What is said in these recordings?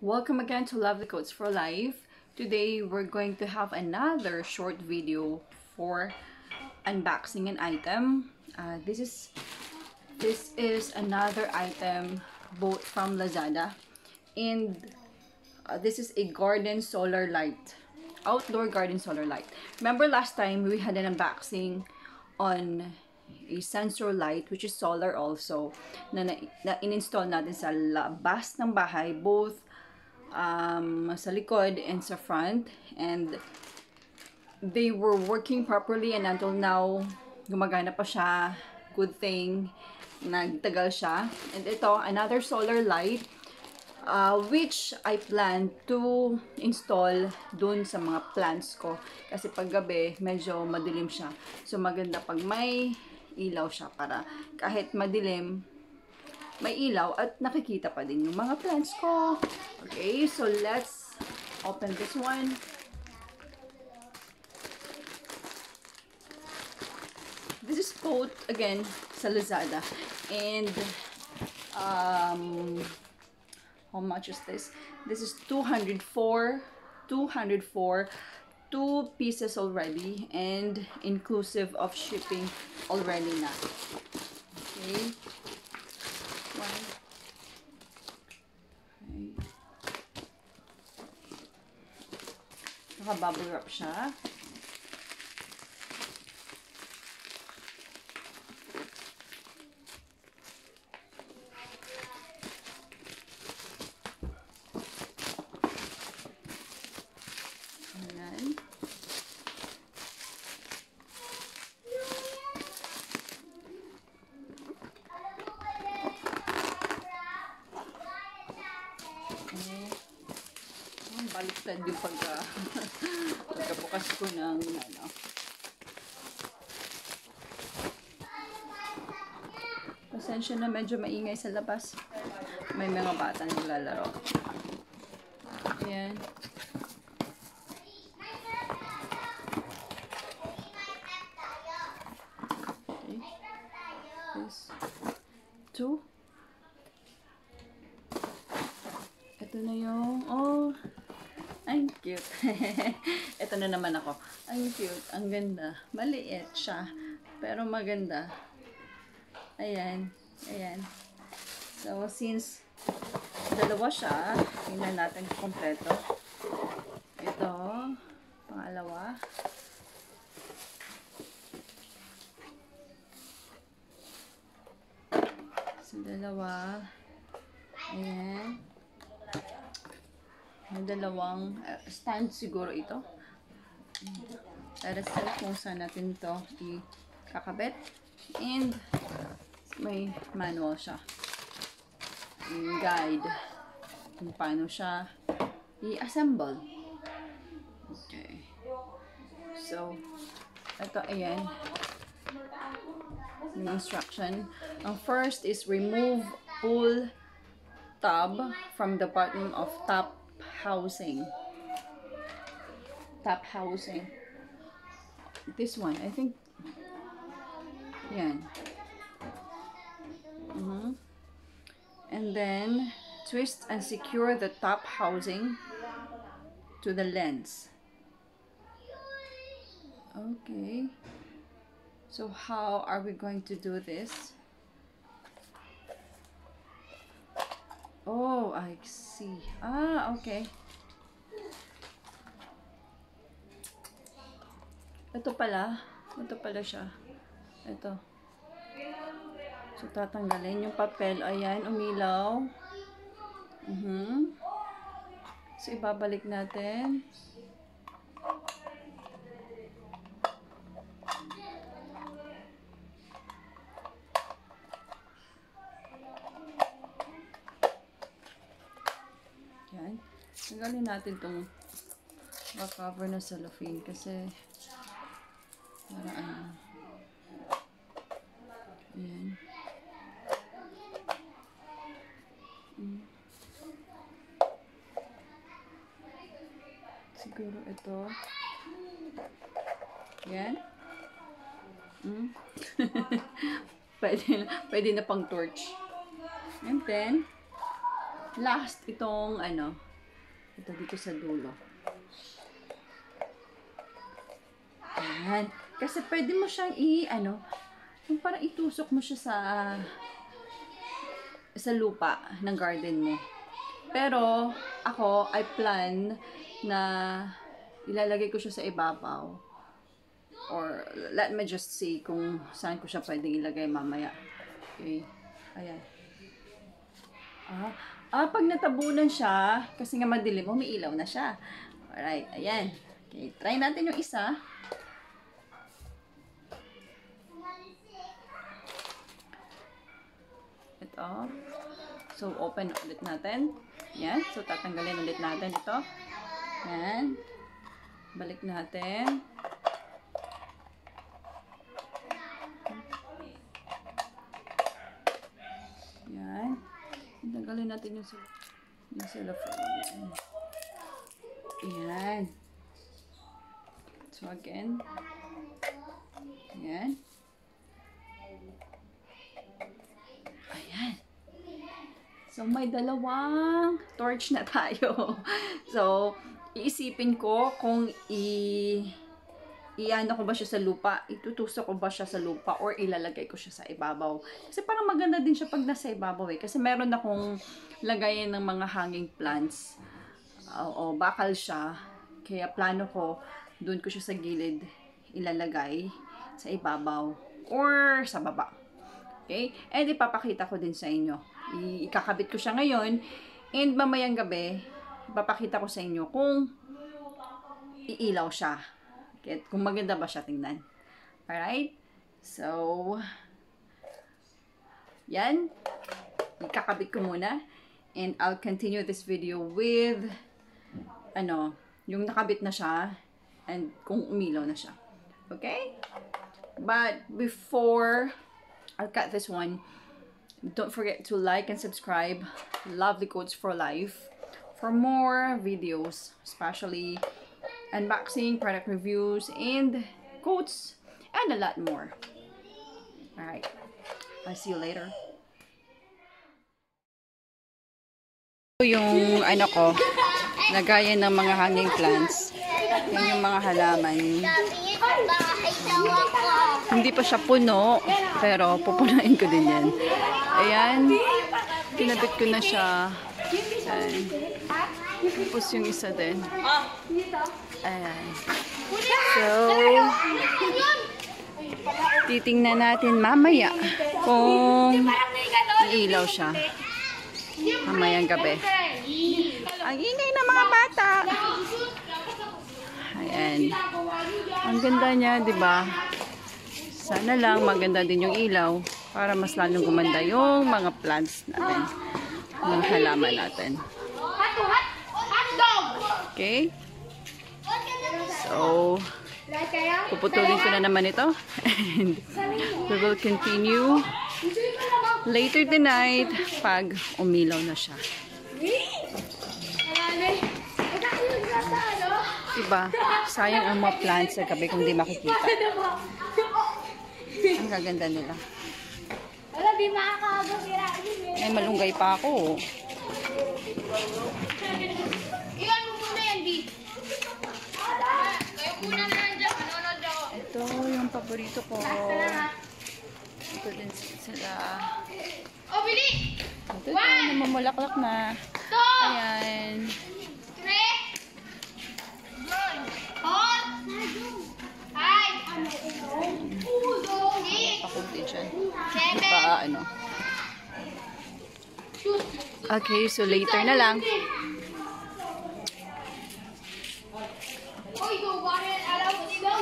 Welcome again to Lovely Coats for Life. Today we're going to have another short video for unboxing an item. This is another item bought from Lazada, and this is a garden solar light, outdoor garden solar light. Remember last time we had an unboxing on a sensor light which is solar also na in-install natin sa labas ng bahay, both sa likod and sa front, and they were working properly, and until now gumagana pa siya. Good thing nagtagal siya. And ito, another solar light which I plan to install dun sa mga plants ko kasi pag gabi medyo madilim siya, so maganda pag may ilaw siya para kahit madilim may ilaw at nakikita pa din yung mga plants ko. Okay, so let's open this one. This is bought again sa Lazada, and how much is this? This is 204, 2 pieces already, and inclusive of shipping already na. Okay. Okay. Naka-bubble wrap siya. Ayan. Baliktad yung pagkabukas ko ng ano. Pasensya na, medyo maingay sa labas. May mga bata naglalaro. Ayan. Okay. This. 2. Ito na yung, oh, ang cute. Ito na naman ako. Ang cute, ang ganda. Maliit siya, pero maganda. Ayan, ayan. So, since dalawa siya, tingnan natin kompleto. Ito, pangalawa. So, dalawa. Ayan. May dalawang stand siguro ito. Para sa kung saan natin ito ikakabit. And may manual siya. Yung guide kung paano siya i-assemble. Okay. So, ito, ayan. Yung instruction. Ang first is remove pull tab from the bottom of top housing. Top housing. This one, I think. Yan. And then twist and secure the top housing to the lens. Okay. So how are we going to do this? Oh, I see. Ah, okay. Ito pala siya. Ito. So, tatanggalin yung papel. Ayan, umilaw. So, ibabalik natin. Yan. Tanggalin natin itong cover na cellophane kasi para ano. Ayan. Siguro ito. Yan. pwede na pang torch. And then, last, itong ano, Ito dito sa dulo. Ayan. Kasi pwede mo siyang yung parang itusok mo siya sa lupa ng garden mo. Pero, ako, I plan na ilalagay ko siya sa ibabaw. Or, let me just see kung saan ko siya pwedeng ilagay mamaya. Okay. Ayan. Pag natabunan siya, kasi nga madilim, umiilaw na siya. Alright, ayan. Okay, try natin yung isa. Ito. So, open ulit natin. Yan. So, tatanggalin ulit natin ito. Yan. Balik natin. Yan. Tanggalin natin yung cellophane. Yan. So, again. Yan. Ayan. So, may dalawang torch na tayo. So, iisipin ko kung iano ko ba siya sa lupa, itutusok ko ba siya sa lupa, or ilalagay ko siya sa ibabaw. Kasi parang maganda din siya pag nasa ibabaw eh. Kasi meron akong lagayan ng mga hanging plants. Oo, bakal siya. Kaya plano ko, doon ko siya sa gilid ilalagay sa ibabaw or sa baba. Okay? And ipapakita ko din sa inyo. Ikakabit ko siya ngayon. And mamayang gabi, ipapakita ko sa inyo kung iilaw siya. Okay? Kung maganda ba siya tingnan. Alright? So, yan. Ikakabit ko muna. And I'll continue this video with, yung nakabit na siya. And kung umilaw na siya. Okay? But before I'll cut this one, don't forget to like and subscribe. Lovely Quotes for Life for more videos, especially unboxing, product reviews, and quotes, and a lot more. Alright, I'll see you later. Yung ko, lagayan ng mga hanging plants. Yan yung mga halaman. Hindi pa siya puno, pero pupunain ko din yan. Ayan, kinabit ko na siya. Ayan. Tapos yung isa din. Ayan. So, titingnan natin mamaya kung iilaw siya. Mamayang gabi. Ang ingay ng mga bata. Ayan. Ang ganda niya, di ba? Sana lang maganda din yung ilaw para mas lalong gumanda yung mga plants natin. Mga halaman natin. Okay? So, puputulin ko na naman ito. And we will continue later tonight pag umilaw na siya. Diba? Sayang ang mga plants sa gabi kung di makikita. Ang gaganda nila. May malunggay pa ako. Iwan mo muna yan, B. Kayo muna na dyan. Manonood ako. Ito yung paborito ko. Ito din sila. O, bili! Ito din, namumulaklak na. Ayan. 3. Hot. 5. Pakunti dyan. 7. Pa, Okay, so later na lang. Uy, go baril alaw dito.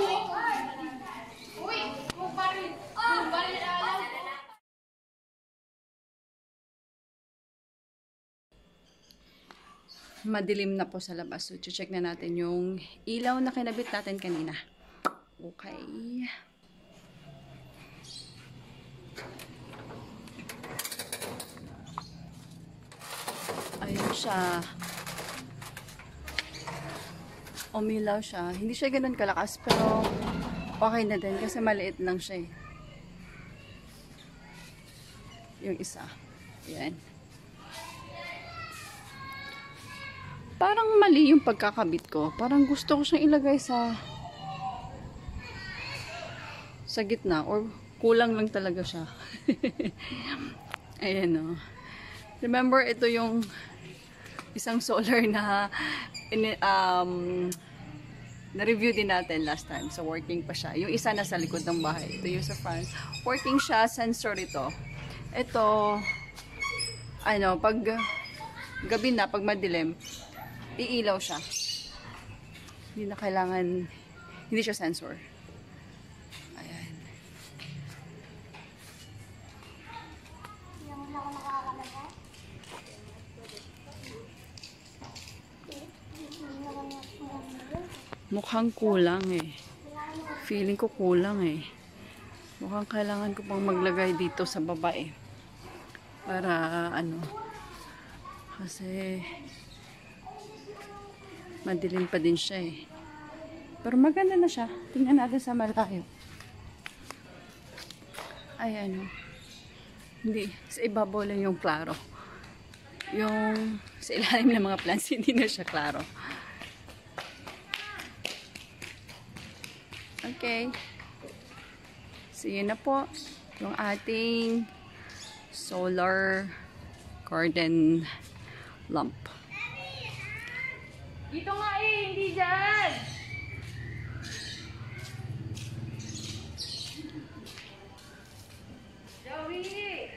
Uy, go baril alaw. Madilim na po sa labas. So, check na natin yung ilaw na kinabit natin kanina. Okay. Ayun siya. Umilaw siya. Hindi siya ganun kalakas, pero okay na din kasi maliit lang siya eh. Yung isa. Ayan. Parang mali yung pagkakabit ko. Parang gusto ko siyang ilagay sa gitna or kulang lang talaga siya. Ayan o. Remember, ito yung isang solar na na-review din natin last time. So, working pa siya. Yung isa nasa likod ng bahay. Ito yung sa front. Working siya. Sensor ito. Ito, pag gabi na, pag madilim, iilaw siya. Hindi na kailangan, hindi siya sensor. Ayan. Mukhang kulang eh. Feeling ko kulang eh. Mukhang kailangan ko pang maglagay dito sa baba eh. Para kasi madilim pa din siya eh. Pero maganda na siya. Tingnan natin sa malayo. Ayan o. Hindi. Sa ibabaw lang yung klaro. Yung sa ilalim ng mga plants, hindi na siya klaro. Okay. So, yun na po. Yung ating solar garden lamp. Dito nga eh, hindi dyan. Joey!